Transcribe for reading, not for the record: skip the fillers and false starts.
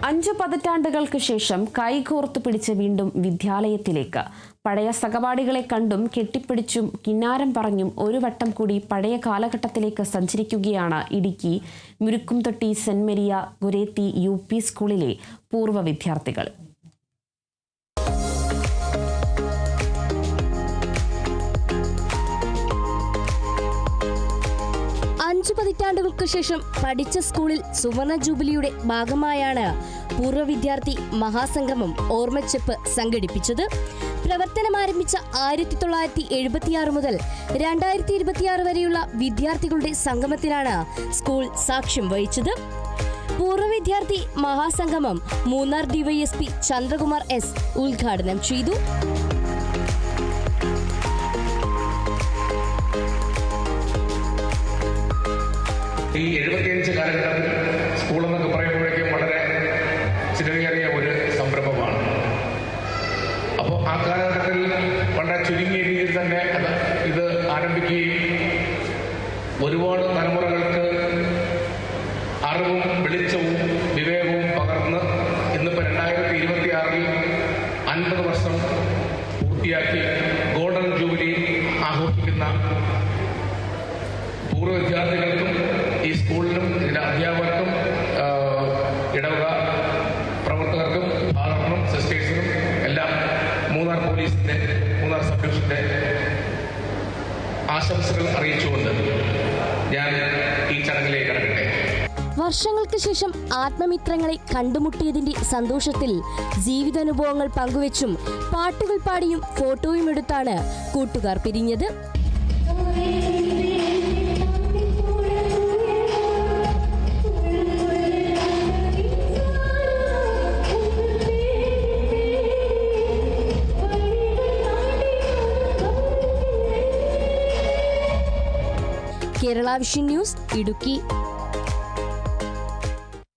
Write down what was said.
5 പതിറ്റാണ്ടുകൾക്ക് ശേഷം കൈകോർത്ത് പിടിച്ച് വീണ്ടും വിദ്യാലയത്തിലേക്ക്. പഴയ സഹപാഠികളെ കണ്ടും കെട്ടിപ്പിടിച്ചും കിന്നാരം പറഞ്ഞും ഒരു വട്ടം കൂടി പഴയ കാലഘട്ടത്തിലേക്ക് സഞ്ചരിക്കുകയാണ് Idukki Murukkumthotti Saint Maria Goretti UP സ്കൂളിലെ പൂർവ്വ വിദ്യാർത്ഥികൾ. 5 പതിറ്റാണ്ടുകൾക്ക് ശേഷം പഠിച്ച സ്കൂളിൽ സുവർണ ജൂബിലിയുടെ ഭാഗമായാണ് പൂർവ്വ വിദ്യാർത്ഥി മഹാസംഗമം ഓർമ്മച്ചെപ്പ് സംഘടിപ്പിച്ചത്. പ്രവർത്തനം ആരംഭിച്ച 1976 മുതൽ 2026 വരെയുള്ള വിദ്യാർത്ഥികളുടെ സംഗമത്തിനാണ് സ്കൂൾ സാക്ഷ്യം വഹിച്ചത്. പൂർവ്വ വിദ്യാർത്ഥി മഹാസംഗമം മൂന്നാർ DYSP ചന്ദ്രകുമാർ S ഉദ്ഘാടനം ചെയ്തു. ഈ 75 കാലഘട്ടത്തിൽ സ്കൂൾ എന്നൊക്കെ പറയുമ്പോഴേക്കും വളരെ ചിലവേറിയ ഒരു സംരംഭമാണ്. അപ്പോൾ ആ കാലഘട്ടത്തിൽ വളരെ ചുരുങ്ങിയ രീതിയിൽ തന്നെ ഇത് ആരംഭിക്കുകയും ഒരുപാട് തലമുറകൾക്ക് അറിവും വെളിച്ചവും വിവേകവും പകർന്ന് ഇന്നിപ്പോൾ 2026 50 വർഷം പൂർത്തിയാക്കി ഗോൾഡൻ ജൂബിലി ആഘോഷിക്കുന്ന പൂർവ്വ വിദ്യാർത്ഥികൾക്കും ഈ സ്കൂളിലും ഇതിൻ്റെ അധ്യാപകർക്കും ഇടവക പ്രവർത്തകർക്കും ഫാദറിനും സിസ്റ്റേഴ്സിനും എല്ലാം മൂന്നാർ പോലീസിൻ്റെ മൂന്നാർ സബ് ഡിവിഷൻ്റെ ആശംസകൾ അറിയിച്ചുകൊണ്ട് ഞാൻ ഈ ചടങ്ങിലേക്ക് കടക്കട്ടെ. വർഷങ്ങൾക്ക് ശേഷം ആത്മമിത്രങ്ങളെ കണ്ടുമുട്ടിയതിന്റെ സന്തോഷത്തിൽ ജീവിതാനുഭവങ്ങൾ പങ്കുവെച്ചും പാട്ടുകൾ പാടിയും ഫോട്ടോയും എടുത്താണ് കൂട്ടുകാർ പിരിഞ്ഞത്. കേരള വിഷൻ ന്യൂസ്, ഇടുക്കി.